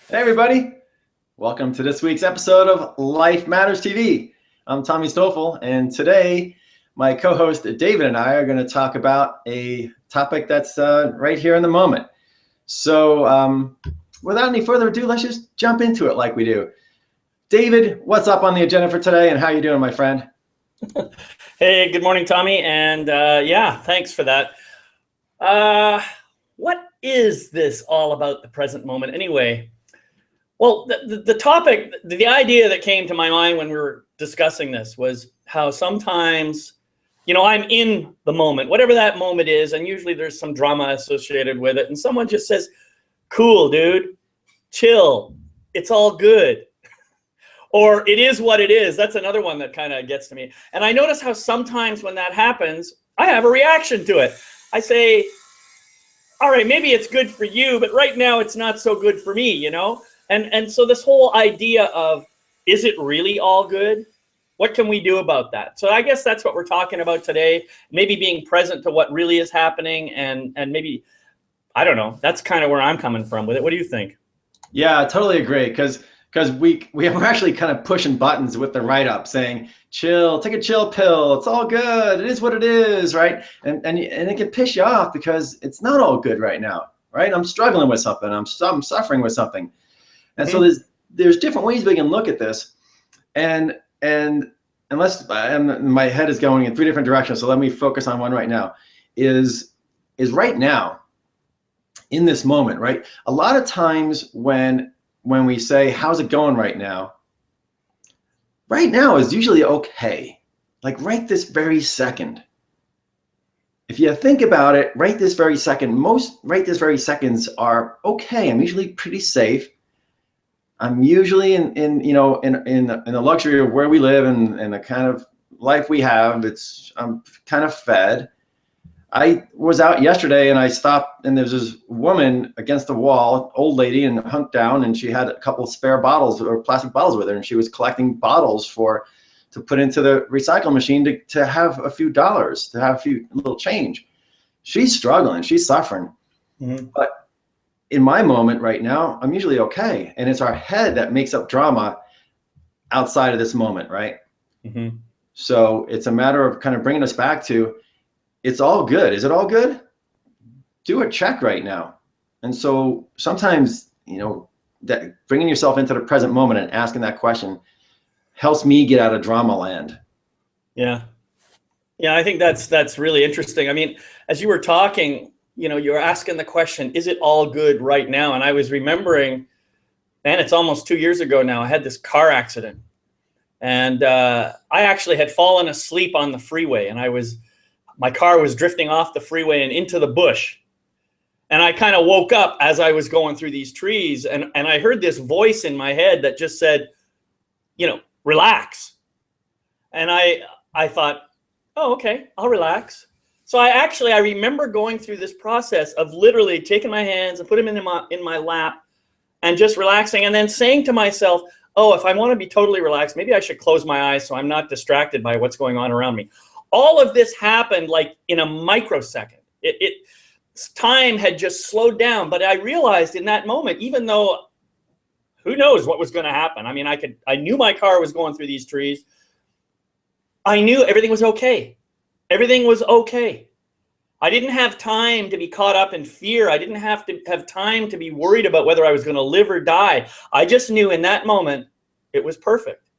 Hey everybody, welcome to this week's episode of Life Matters TV. I'm Tommy Stoffel, and today my co-host David and I are going to talk about a topic that's right here in the moment. So without any further ado, let's just jump into it like we do. David, what's up on the agenda for today, and how you doing, my friend? Hey, good morning, Tommy, and yeah, thanks for that. What is this all about, the present moment anyway? Well, the topic, the idea that came to my mind when we were discussing this was how sometimes, I'm in the moment, whatever that moment is, and usually there's some drama associated with it, and someone just says, cool, dude, chill, it's all good. Or it is what it is. That's another one that kind of gets to me. And I notice how sometimes when that happens, I have a reaction to it. I say, all right, maybe it's good for you, but right now it's not so good for me, And so this whole idea of, is it really all good? What can we do about that? So I guess that's what we're talking about today. Maybe being present to what really is happening, and maybe, I don't know, that's kind of where I'm coming from with it. What do you think? Yeah, I totally agree, because we're actually kind of pushing buttons with the write-up saying, chill, take a chill pill, it's all good, it is what it is, right? And it can piss you off because it's not all good right now, right? I'm struggling with something, I'm suffering with something. And so there's different ways we can look at this, and unless my head is going in three different directions, so let me focus on one right now. Is right now, in this moment, right? A lot of times when we say, how's it going right now? Right now is usually okay, like right this very second. If you think about it, right this very second, most right this very seconds are okay. I'm usually pretty safe. I'm usually in the luxury of where we live and the kind of life we have. I'm kind of fed. I was out yesterday and I stopped, and there's this woman against the wall, old lady, and hunked down, and she had a couple of spare bottles or plastic bottles with her, and she was collecting bottles to put into the recycle machine to have a few dollars, to have a few little change. She's struggling, she's suffering. But in my moment right now, I'm usually okay. And it's our head that makes up drama outside of this moment, right? So it's a matter of kind of bringing us back to, it's all good. Is it all good? Do a check right now. And so sometimes, that bringing yourself into the present moment and asking that question helps me get out of drama land. Yeah, I think that's really interesting. I mean, as you were talking, you were asking the question, is it all good right now? And I was remembering, man, it's almost 2 years ago now. I had this car accident, and I actually had fallen asleep on the freeway, and my car was drifting off the freeway and into the bush. And I kind of woke up as I was going through these trees, and I heard this voice in my head that just said, relax. And I thought, oh, okay, I'll relax. So I remember going through this process of literally taking my hands and putting them in my lap and just relaxing, and then saying to myself, oh, if I want to be totally relaxed, maybe I should close my eyes so I'm not distracted by what's going on around me. All of this happened like in a microsecond. Time had just slowed down, but I realized in that moment, even though who knows what was going to happen. I mean, I knew my car was going through these trees. I knew everything was okay. Everything was okay. I didn't have time to be caught up in fear. I didn't have to have time to be worried about whether I was going to live or die. I just knew in that moment it was perfect.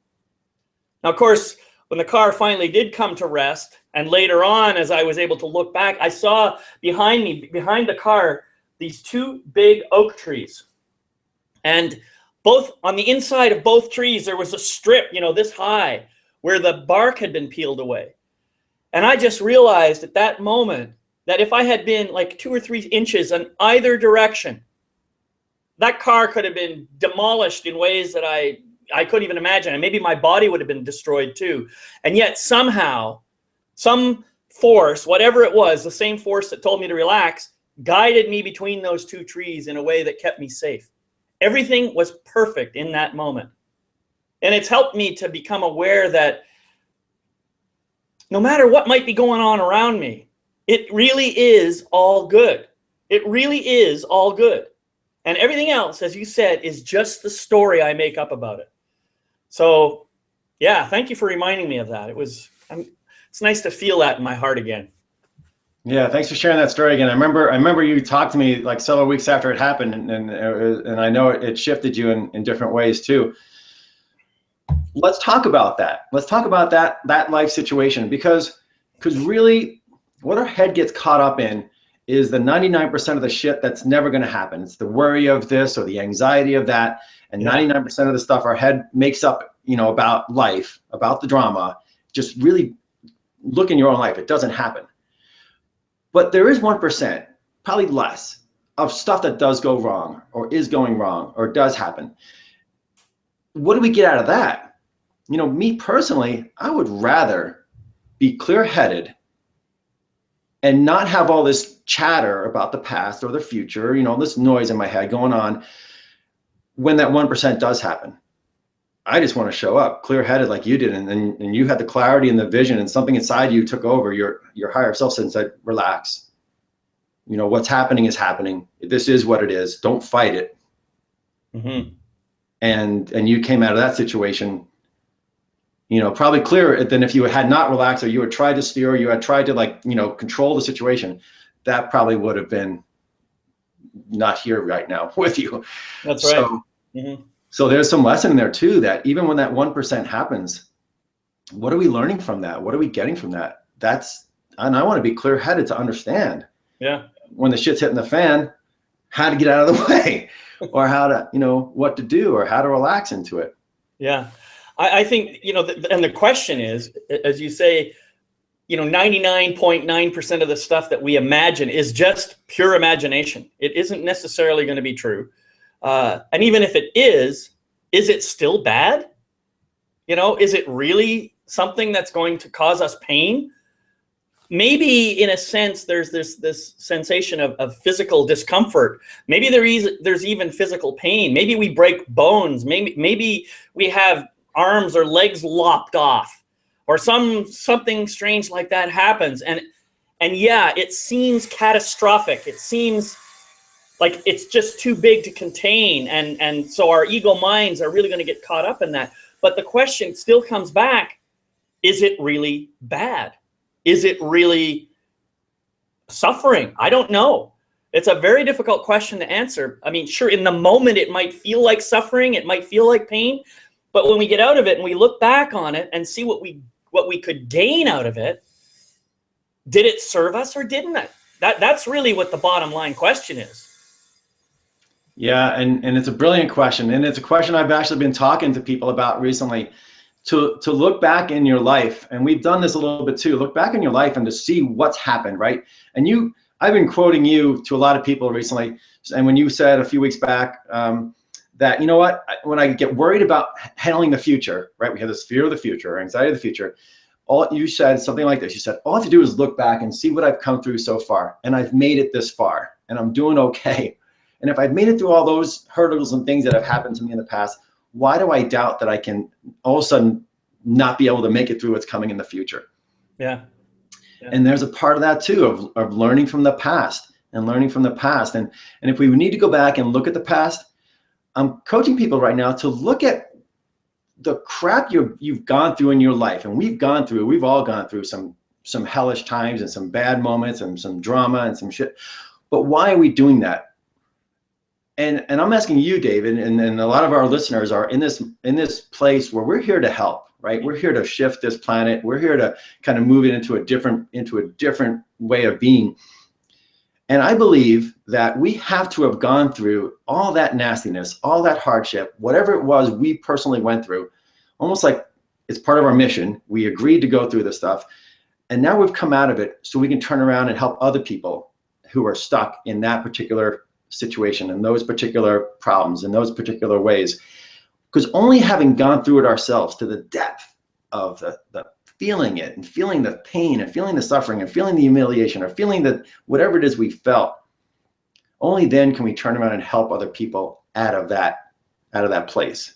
Now, of course, when the car finally did come to rest, and later on, as I was able to look back, I saw behind me, behind the car, these two big oak trees. And both on the inside of both trees, there was a strip, this high, where the bark had been peeled away. And I just realized at that moment that if I had been like 2 or 3 inches in either direction, that car could have been demolished in ways that I couldn't even imagine. And maybe my body would have been destroyed too. And yet somehow, some force, whatever it was, the same force that told me to relax, guided me between those two trees in a way that kept me safe. Everything was perfect in that moment. And it's helped me to become aware that no matter what might be going on around me, it really is all good. It really is all good. And everything else, as you said, is just the story I make up about it. So yeah, thank you for reminding me of that. It's nice to feel that in my heart again. Yeah, thanks for sharing that story again. I remember you talked to me like several weeks after it happened, and I know it shifted you in different ways too. Let's talk about that. Let's talk about that life situation, because really what our head gets caught up in is the 99% of the shit that's never going to happen. It's the worry of this or the anxiety of that, and 99% of the stuff our head makes up, about life, about the drama. Just really look in your own life. It doesn't happen. But there is 1%, probably less, of stuff that does go wrong or is going wrong or does happen. What do we get out of that? Me personally, I would rather be clear-headed and not have all this chatter about the past or the future, this noise in my head going on when that 1% does happen. I just want to show up clear-headed like you did, and you had the clarity and the vision, and something inside you took over, your higher self and said, relax. What's happening is happening. This is what it is. Don't fight it. Mm-hmm. And you came out of that situation, probably clearer than if you had not relaxed, or you had tried to steer, or you had tried to control the situation. That probably would have been not here right now with you. That's right. So, so there's some lesson in there too, that even when that 1% happens, what are we learning from that? What are we getting from that? And I want to be clear-headed to understand. Yeah. When the shit's hitting the fan, how to get out of the way, or how to, what to do, or how to relax into it. Yeah. I think, and the question is, as you say, 99.9% of the stuff that we imagine is just pure imagination. It isn't necessarily going to be true. And even if it is it still bad? Is it really something that's going to cause us pain? Maybe in a sense, there's this sensation of physical discomfort. Maybe there's even physical pain. Maybe we break bones. Maybe we have arms or legs lopped off, or something strange like that happens. And yeah, it seems catastrophic. It seems like it's just too big to contain. And so our ego minds are really going to get caught up in that. But the question still comes back, is it really bad? Is it really suffering? I don't know. It's a very difficult question to answer. I mean, sure, in the moment, it might feel like suffering. It might feel like pain. But when we get out of it and we look back on it and see what we could gain out of it, did it serve us or didn't it? That's really what the bottom line question is. Yeah, and it's a brilliant question. And it's a question I've actually been talking to people about recently. To look back in your life, and we've done this a little bit too, look back in your life and to see what's happened, right? And I've been quoting you to a lot of people recently, and when you said a few weeks back that, when I get worried about handling the future, right? We have this fear of the future, or anxiety of the future. All you said something like this. You said, all I have to do is look back and see what I've come through so far, and I've made it this far, and I'm doing okay. And if I've made it through all those hurdles and things that have happened to me in the past, why do I doubt that I can all of a sudden not be able to make it through what's coming in the future? Yeah. And there's a part of that too, of learning from the past and learning from the past. And if we need to go back and look at the past, I'm coaching people right now to look at the crap you've gone through in your life. And we've all gone through some hellish times and some bad moments and some drama and some shit. But why are we doing that? And I'm asking you, David, and a lot of our listeners are in this place where we're here to help, right? We're here to shift this planet. We're here to kind of move it into a different way of being. And I believe that we have to have gone through all that nastiness, all that hardship, whatever it was we personally went through, almost like it's part of our mission. We agreed to go through this stuff. And now we've come out of it so we can turn around and help other people who are stuck in that particular situation and those particular problems in those particular ways. Because only having gone through it ourselves to the depth of the feeling it and feeling the pain and feeling the suffering and feeling the humiliation or feeling that whatever it is we felt, only then can we turn around and help other people out of that place.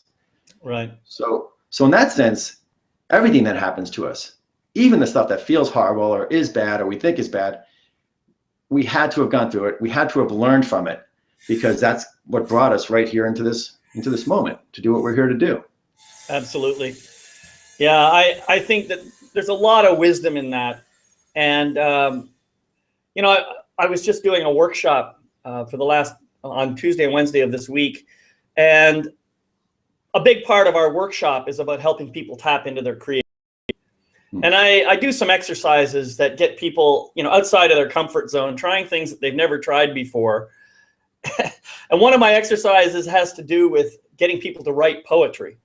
Right. So in that sense, everything that happens to us, even the stuff that feels horrible or is bad or we think is bad, we had to have gone through it. We had to have learned from it. because that's what brought us right here into this moment to do what we're here to do. Absolutely. Yeah, I think that there's a lot of wisdom in that. And, you know, I was just doing a workshop for the last, on Tuesday and Wednesday of this week. And a big part of our workshop is about helping people tap into their creativity. And I do some exercises that get people, you know, outside of their comfort zone, trying things that they've never tried before. And one of my exercises has to do with getting people to write poetry.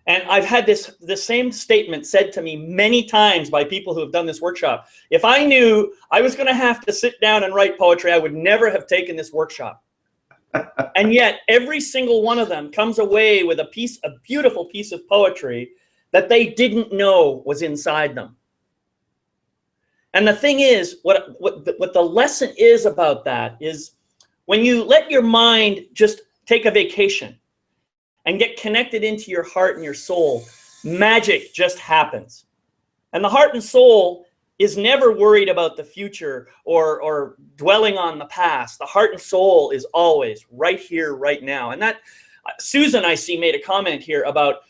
And I've had this same statement said to me many times by people who have done this workshop. If I knew I was going to have to sit down and write poetry, I would never have taken this workshop. And yet every single one of them comes away with a beautiful piece of poetry that they didn't know was inside them. And the thing is, what the lesson is about that is when you let your mind just take a vacation and get connected into your heart and your soul, magic just happens. And the heart and soul is never worried about the future or dwelling on the past. The heart and soul is always right here, right now. And that, Susan, I see, made a comment here about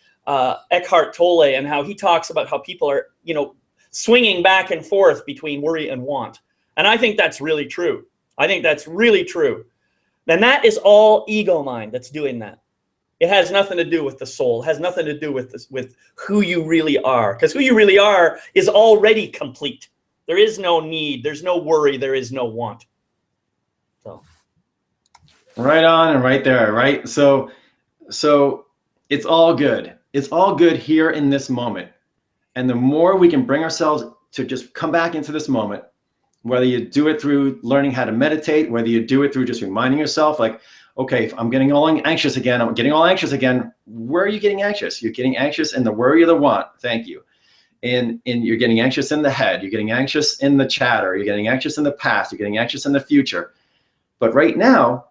Eckhart Tolle and how he talks about how people are, you know, swinging back and forth between worry and want. And I think that's really true. I think that's really true. And that is all ego mind that's doing that. It has nothing to do with the soul. It has nothing to do with this, with who you really are. Because who you really are is already complete. There is no need. There's no worry. There is no want. So, right on and right there, right? So it's all good. It's all good here in this moment. And the more we can bring ourselves to just come back into this moment, whether you do it through learning how to meditate, whether you do it through just reminding yourself, like, okay, if I'm getting all anxious again, where are you getting anxious? You're getting anxious in the worry or the want. Thank you. And you're getting anxious in the head. You're getting anxious in the chatter. You're getting anxious in the past. You're getting anxious in the future. But right now,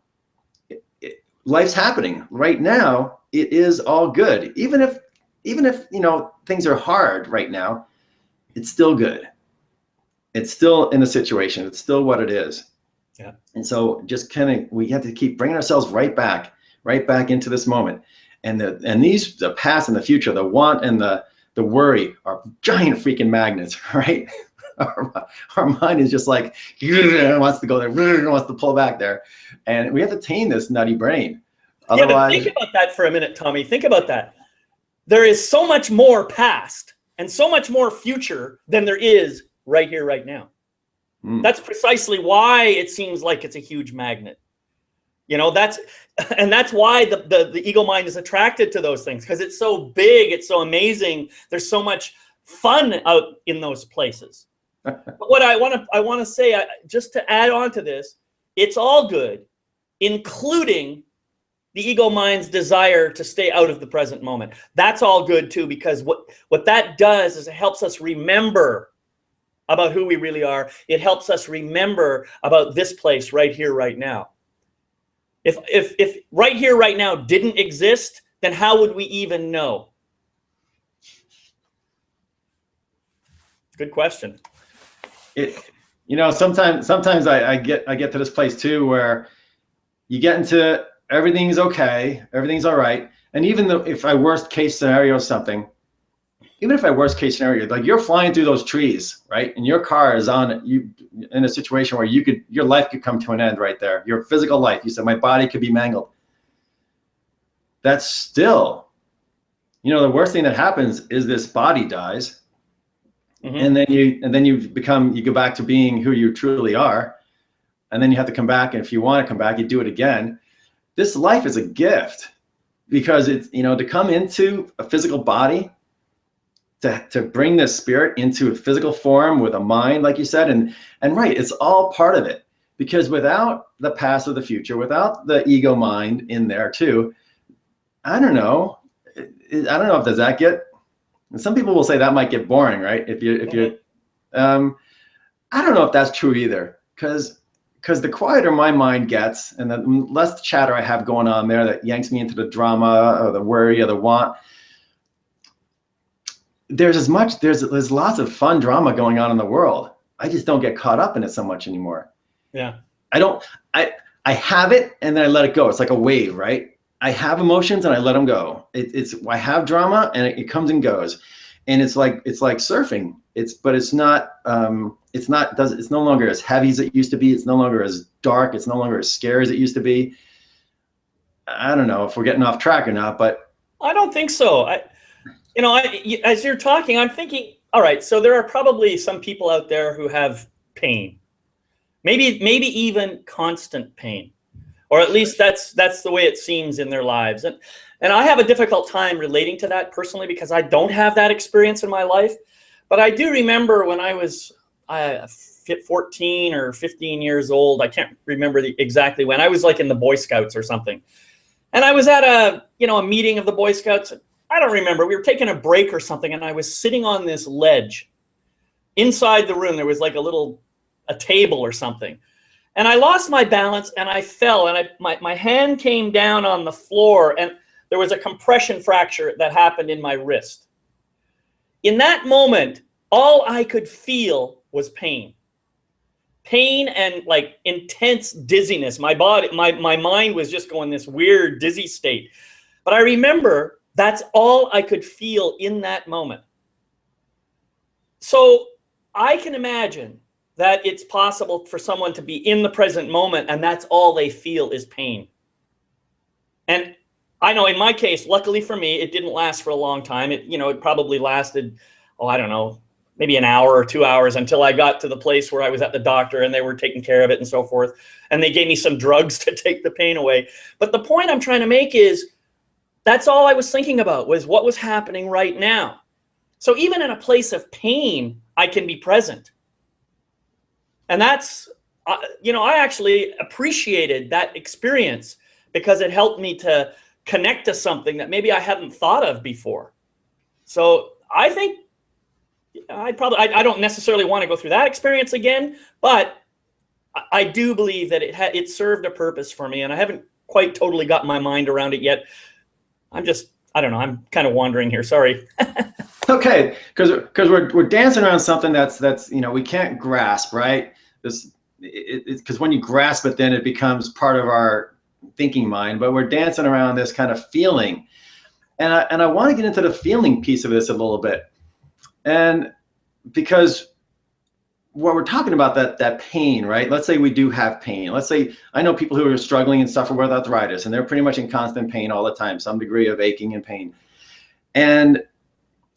life's happening. Right now, it is all good. Even if you know things are hard right now, it's still good. It's still in the situation. It's still what it is. Yeah. And so just we have to keep bringing ourselves right back into this moment. And the past and the future, the want and the worry are giant freaking magnets, right? Our mind is just like, wants to go there, wants to pull back there. And we have to tame this nutty brain. Otherwise, yeah, but think about that for a minute, Tommy. Think about that. There is so much more past and so much more future than there is right here, right now. That's precisely why it seems like it's a huge magnet. You know, that's why the ego mind is attracted to those things, because it's so big, it's so amazing. There's so much fun out in those places. But what I want to say, just to add on to this, it's all good, including the ego mind's desire to stay out of the present moment. That's all good too, because what that does is it helps us remember about who we really are. It helps us remember about this place right here, right now. If right here, right now didn't exist, then how would we even know? Good question. You know, sometimes I get to this place too where you get into everything's okay, everything's all right, and even though if I worst case scenario something. Even if I worst case scenario, like you're flying through those trees, right? And your car is on you in a situation where your life could come to an end right there. Your physical life. You said my body could be mangled. That's still, you know, the worst thing that happens is this body dies. Mm-hmm. And then you go back to being who you truly are. And then you have to come back. And if you want to come back, you do it again. This life is a gift because it's, you know, to come into a physical body, to bring this spirit into a physical form with a mind, like you said, and right, it's all part of it. Because without the past or the future, without the ego mind in there too, I don't know if does that get, and some people will say that might get boring, right? If you I don't know if that's true either, because the quieter my mind gets and the less chatter I have going on there that yanks me into the drama or the worry or the want, there's lots of fun drama going on in the world. I just don't get caught up in it so much anymore. Yeah. I I have it and then I let it go. It's like a wave, right? I have emotions and I let them go. I have drama and it comes and goes, and it's like surfing. But it's not it's no longer as heavy as it used to be. It's no longer as dark. It's no longer as scary as it used to be. I don't know if we're getting off track or not, but I don't think so. As you're talking, I'm thinking, all right, so there are probably some people out there who have pain, maybe even constant pain, or at least that's the way it seems in their lives. And I have a difficult time relating to that personally because I don't have that experience in my life. But I do remember when I was 14 or 15 years old, I can't remember exactly when, I was like in the Boy Scouts or something. And I was at a meeting of the Boy Scouts. I don't remember. We were taking a break or something, and I was sitting on this ledge. Inside the room, there was like a table or something. And I lost my balance, and I fell, and my hand came down on the floor, and there was a compression fracture that happened in my wrist. In that moment, all I could feel was pain. Pain and like intense dizziness. My mind was just going this weird dizzy state. But I remember that's all I could feel in that moment. So I can imagine that it's possible for someone to be in the present moment and that's all they feel is pain. And I know in my case, luckily for me, it didn't last for a long time. It probably lasted, I don't know, maybe an hour or 2 hours until I got to the place where I was at the doctor and they were taking care of it and so forth. And they gave me some drugs to take the pain away. But the point I'm trying to make is that's all I was thinking about was what was happening right now. So even in a place of pain, I can be present. And that's, I actually appreciated that experience because it helped me to connect to something that maybe I hadn't thought of before. So I think I don't necessarily want to go through that experience again, but I do believe that it served a purpose for me, and I haven't quite totally got my mind around it yet. I don't know. I'm kind of wandering here. Sorry. okay, because we're dancing around something that's we can't grasp, right? Because when you grasp it, then it becomes part of our thinking mind. But we're dancing around this kind of feeling, and I want to get into the feeling piece of this a little bit. And because what we're talking about, that pain, right? Let's say we do have pain. Let's say I know people who are struggling and suffer with arthritis, and they're pretty much in constant pain all the time, some degree of aching and pain. And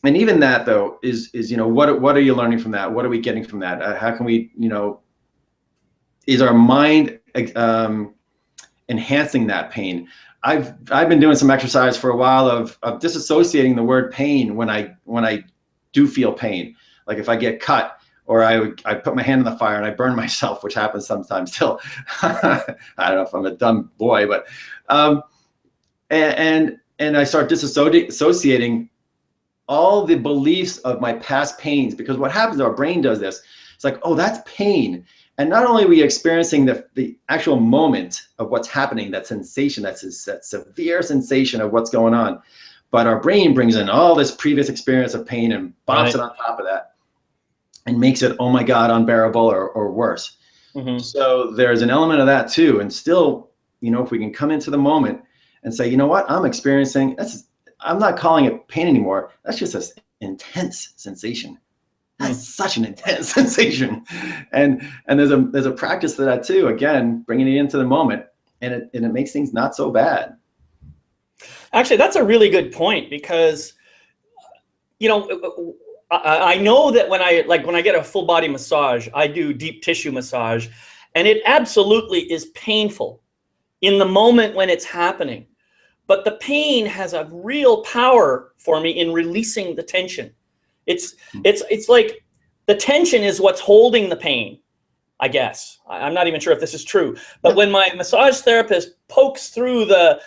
even that though is what are you learning from that? What are we getting from that? How can we, is our mind enhancing that pain? I've been doing some exercise for a while of disassociating the word pain when I do feel pain. Like if I get cut, or I put my hand in the fire and I burn myself, which happens sometimes still. I don't know if I'm a dumb boy, but and I start disassociating all the beliefs of my past pains, because what happens, our brain does this. It's like, oh, that's pain. And not only are we experiencing the actual moment of what's happening, that sensation, that severe sensation of what's going on, but our brain brings in all this previous experience of pain and bops it on top of that and makes it, oh my God, unbearable or worse. Mm-hmm. So there's an element of that too. And still, if we can come into the moment and say, you know what, I'm experiencing, I'm not calling it pain anymore. That's just an intense sensation. That's such an intense sensation. And there's a practice to that too. Again, bringing it into the moment, and it makes things not so bad. Actually, that's a really good point, because, I know that when I get a full body massage, I do deep tissue massage, and it absolutely is painful in the moment when it's happening. But the pain has a real power for me in releasing the tension. It's like the tension is what's holding the pain, I guess. I'm not even sure if this is true. But when my massage therapist pokes through the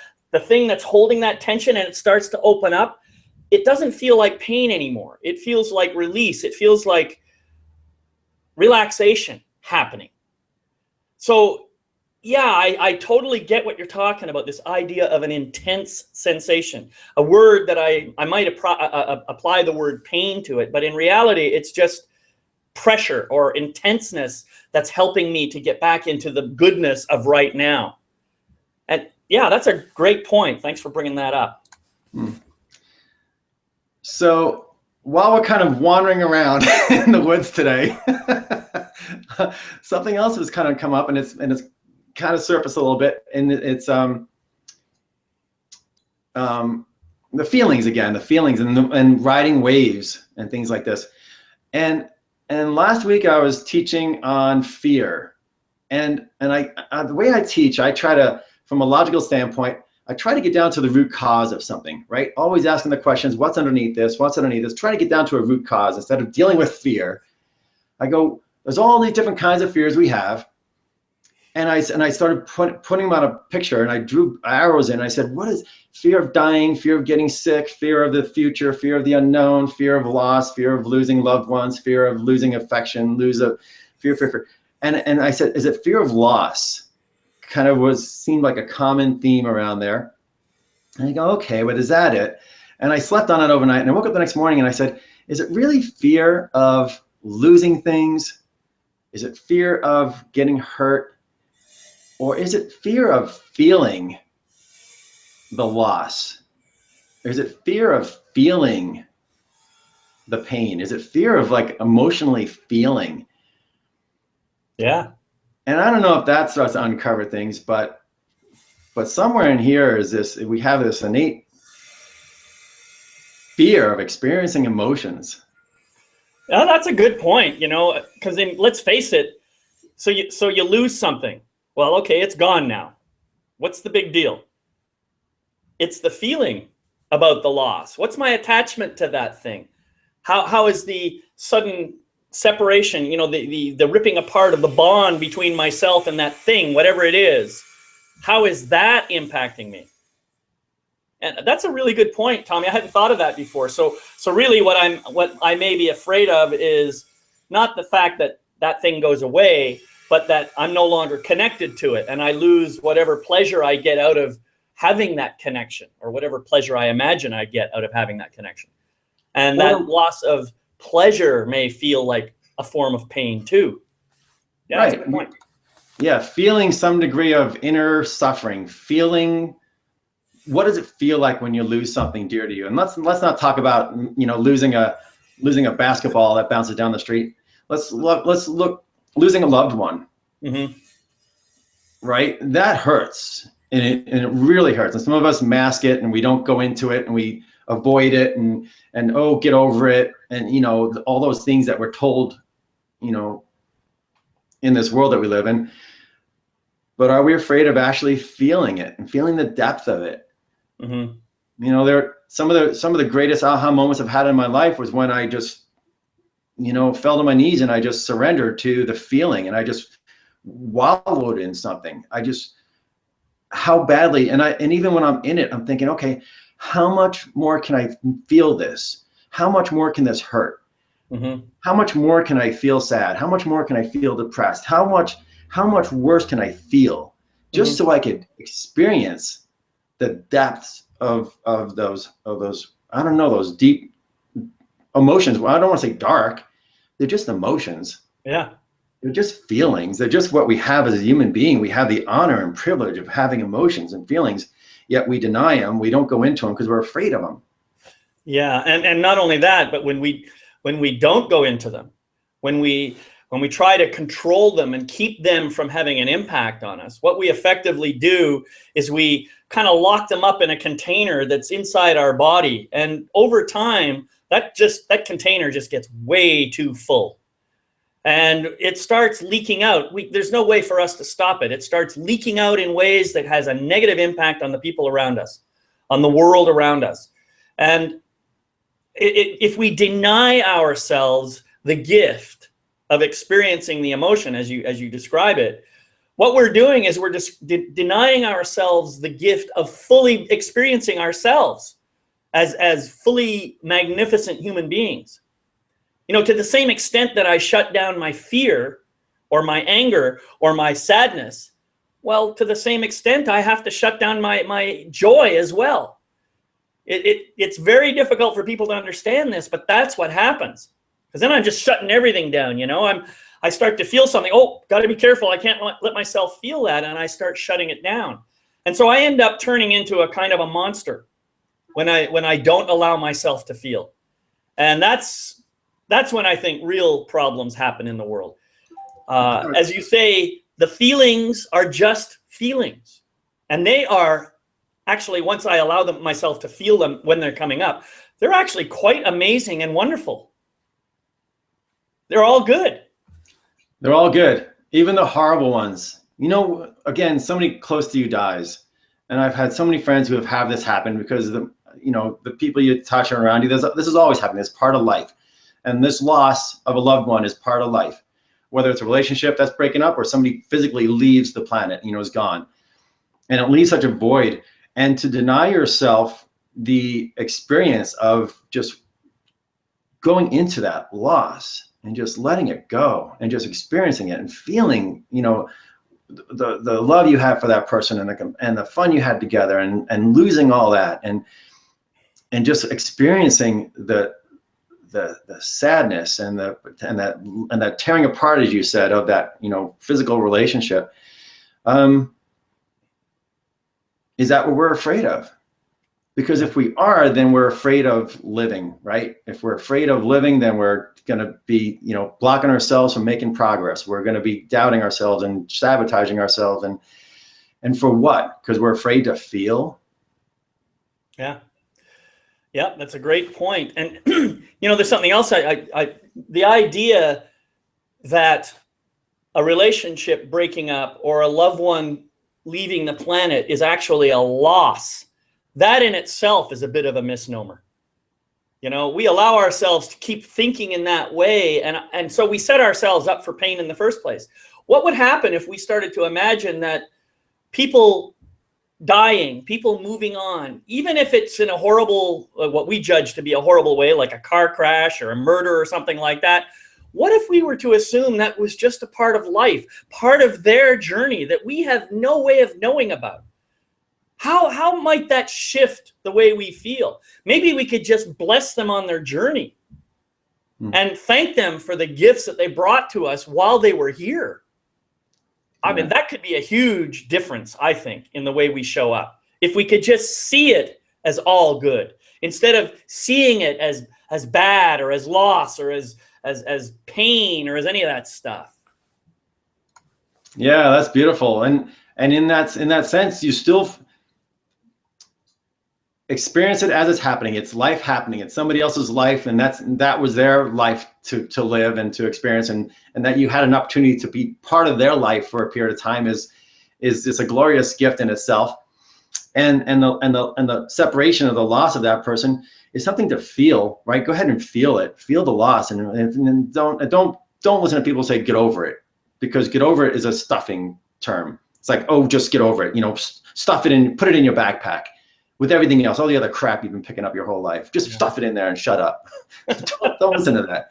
thing that's holding that tension and it starts to open up, it doesn't feel like pain anymore. It feels like release. It feels like relaxation happening. So yeah, I totally get what you're talking about, this idea of an intense sensation, a word that I might apply the word pain to it, but in reality, it's just pressure or intenseness that's helping me to get back into the goodness of right now. And yeah, that's a great point. Thanks for bringing that up. So while we're kind of wandering around in the woods today, something else has kind of come up, and it's kind of surfaced a little bit, and it's the feelings again, and riding waves and things like this. And last week I was teaching on fear, and the way I teach, I try to, from a logical standpoint, I try to get down to the root cause of something, right? Always asking the questions, what's underneath this? What's underneath this? Try to get down to a root cause instead of dealing with fear. I go, there's all these different kinds of fears we have. And I started putting them on a picture, and I drew arrows in. I said, what is fear of dying, fear of getting sick, fear of the future, fear of the unknown, fear of loss, fear of losing loved ones, fear of losing affection, fear. And I said, is it fear of loss? Kind of seemed like a common theme around there. And I go, okay, but is that it? And I slept on it overnight, and I woke up the next morning and I said, is it really fear of losing things? Is it fear of getting hurt? Or is it fear of feeling the loss? Or is it fear of feeling the pain? Is it fear of like emotionally feeling? Yeah. And I don't know if that starts to uncover things, but somewhere in here is this, we have this innate fear of experiencing emotions. Yeah, that's a good point, because let's face it, so you lose something. Well, okay, it's gone now. What's the big deal? It's the feeling about the loss. What's my attachment to that thing? How is the sudden separation, the ripping apart of the bond between myself and that thing, whatever it is, how is that impacting me? And that's a really good point, Tommy. I hadn't thought of that before. So really what I may be afraid of is not the fact that that thing goes away, but that I'm no longer connected to it, and I lose whatever pleasure I get out of having that connection, or whatever pleasure I imagine I get out of having that connection. And that loss of pleasure may feel like a form of pain too. Yeah, right. That's a good point. Yeah, feeling some degree of inner suffering, feeling, what does it feel like when you lose something dear to you? And let's not talk about losing a basketball that bounces down the street. Let's look losing a loved one. Mm-hmm. Right? That hurts, and it really hurts. And some of us mask it, and we don't go into it, and we avoid it, and oh, get over it, and all those things that we're told, in this world that we live in. But are we afraid of actually feeling it and feeling the depth of it? Mm-hmm. There some of the greatest aha moments I've had in my life was when I just fell to my knees and I just surrendered to the feeling, and I just wallowed in something. How badly, and even when I'm in it, I'm thinking, okay, how much more can I feel this? How much more can this hurt? Mm-hmm. How much more can I feel sad? How much more can I feel depressed? How much worse can I feel? Just so I could experience the depths of those, I don't know, those deep emotions. Well, I don't want to say dark. They're just emotions. Yeah. They're just feelings. They're just what we have as a human being. We have the honor and privilege of having emotions and feelings, yet we deny them. We don't go into them because we're afraid of them. Yeah, and not only that, but when we don't go into them, when we try to control them and keep them from having an impact on us, what we effectively do is we kind of lock them up in a container that's inside our body, and over time, that container just gets way too full. And it starts leaking out. There's no way for us to stop it. It starts leaking out in ways that has a negative impact on the people around us, on the world around us. And if we deny ourselves the gift of experiencing the emotion, as you describe it, what we're doing is we're just denying ourselves the gift of fully experiencing ourselves as fully magnificent human beings. To the same extent that I shut down my fear or my anger or my sadness, well, to the same extent, I have to shut down my joy as well. It's very difficult for people to understand this, but that's what happens. Because then I'm just shutting everything down, you know. I start to feel something. Oh, got to be careful. I can't let myself feel that, and I start shutting it down. And so I end up turning into a kind of a monster when I don't allow myself to feel. And that's when I think real problems happen in the world. As you say, the feelings are just feelings, and they are actually, once I allow myself to feel them when they're coming up, they're actually quite amazing and wonderful. They're all good. They're all good, even the horrible ones. You know, again, somebody close to you dies, and I've had so many friends who have had this happen because the people you touch around you. This is always happening. It's part of life, and this loss of a loved one is part of life. Whether it's a relationship that's breaking up or somebody physically leaves the planet, is gone, and it leaves such a void. And to deny yourself the experience of just going into that loss and just letting it go and just experiencing it and feeling, the love you have for that person and the fun you had together and losing all that and just experiencing the sadness and that tearing apart, as you said, of that, physical relationship. Is that what we're afraid of? Because if we are, then we're afraid of living, right? If we're afraid of living, then we're going to be, blocking ourselves from making progress. We're going to be doubting ourselves and sabotaging ourselves. And for what? Because we're afraid to feel. Yeah. Yeah, that's a great point. And, there's something else. The idea that a relationship breaking up or a loved one leaving the planet is actually a loss, that in itself is a bit of a misnomer. We allow ourselves to keep thinking in that way, and so we set ourselves up for pain in the first place. What would happen if we started to imagine that people dying, people moving on, even if it's in a horrible, what we judge to be a horrible way, like a car crash or a murder or something like that? What if we were to assume that was just a part of life, part of their journey that we have no way of knowing about? How might that shift the way we feel? Maybe we could just bless them on their journey and thank them for the gifts that they brought to us while they were here. I mean, that could be a huge difference, I think, in the way we show up. If we could just see it as all good, instead of seeing it as bad or as loss or as pain or as any of that stuff. Yeah, that's beautiful. And in that sense, you still experience it as it's happening. It's life happening. It's somebody else's life, and that was their life to live and to experience, and that you had an opportunity to be part of their life for a period of time is just a glorious gift in itself. And the separation of the loss of that person is something to feel, right? Go ahead and feel it. Feel the loss, and don't listen to people say get over it, because get over it is a stuffing term. It's like, oh, just get over it. Stuff it in, put it in your backpack with everything else, all the other crap you've been picking up your whole life. Just stuff it in there and shut up. Don't listen to that.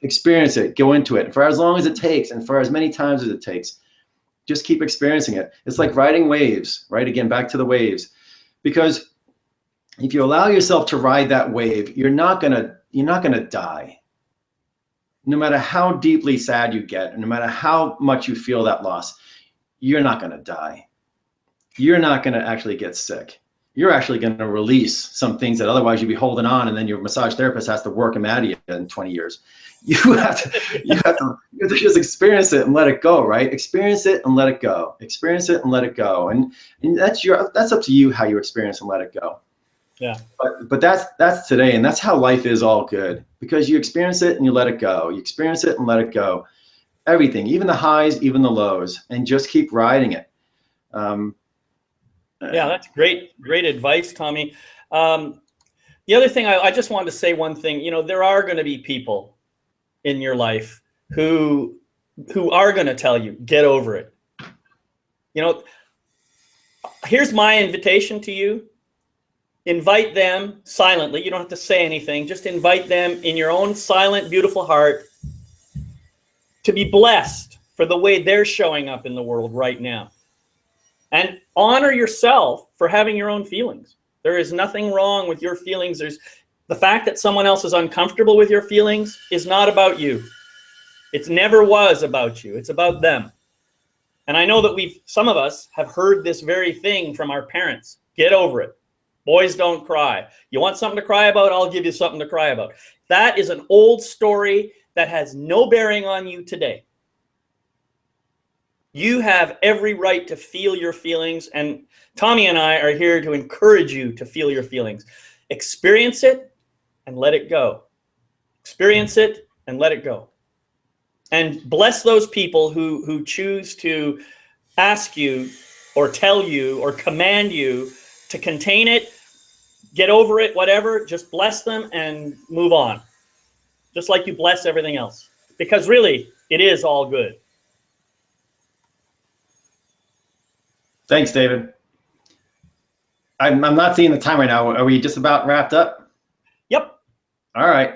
Experience it. Go into it for as long as it takes and for as many times as it takes. Just keep experiencing it. It's like riding waves, right? Again, back to the waves. Because if you allow yourself to ride that wave, you're not gonna die. No matter how deeply sad you get, and no matter how much you feel that loss, you're not gonna die. You're not gonna actually get sick. You're actually going to release some things that otherwise you'd be holding on, and then your massage therapist has to work them out of you in 20 years. You have to just experience it and let it go, right? Experience it and let it go. Experience it and let it go. And that's up to you how you experience and let it go. Yeah. But that's today, and that's how life is all good, because you experience it and you let it go. You experience it and let it go. Everything, even the highs, even the lows, and just keep riding it. Yeah, that's great advice, Tommy. The other thing, I just wanted to say one thing. There are going to be people in your life who are going to tell you, get over it. Here's my invitation to you. Invite them silently. You don't have to say anything. Just invite them in your own silent, beautiful heart to be blessed for the way they're showing up in the world right now. And honor yourself for having your own feelings. There is nothing wrong with your feelings. The fact that someone else is uncomfortable with your feelings is not about you. It never was about you. It's about them. And I know that some of us have heard this very thing from our parents. Get over it. Boys don't cry. You want something to cry about? I'll give you something to cry about. That is an old story that has no bearing on you today. You have every right to feel your feelings, and Tommy and I are here to encourage you to feel your feelings. Experience it and let it go. Experience it and let it go. And bless those people who choose to ask you or tell you or command you to contain it, get over it, whatever. Just bless them and move on. Just like you bless everything else. Because really, it is all good. Thanks, David. I'm not seeing the time right now. Are we just about wrapped up? Yep. All right.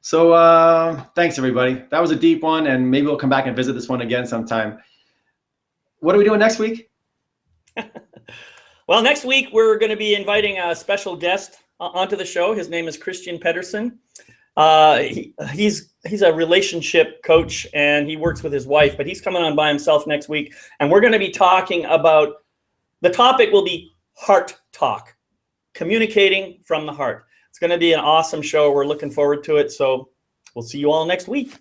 So thanks, everybody. That was a deep one, and maybe we'll come back and visit this one again sometime. What are we doing next week? Well, next week we're going to be inviting a special guest onto the show. His name is Christian Pedersen. He's a relationship coach, and he works with his wife, but he's coming on by himself next week. And we're going to be talking about, the topic will be heart talk, communicating from the heart. It's going to be an awesome show. We're looking forward to it. So we'll see you all next week.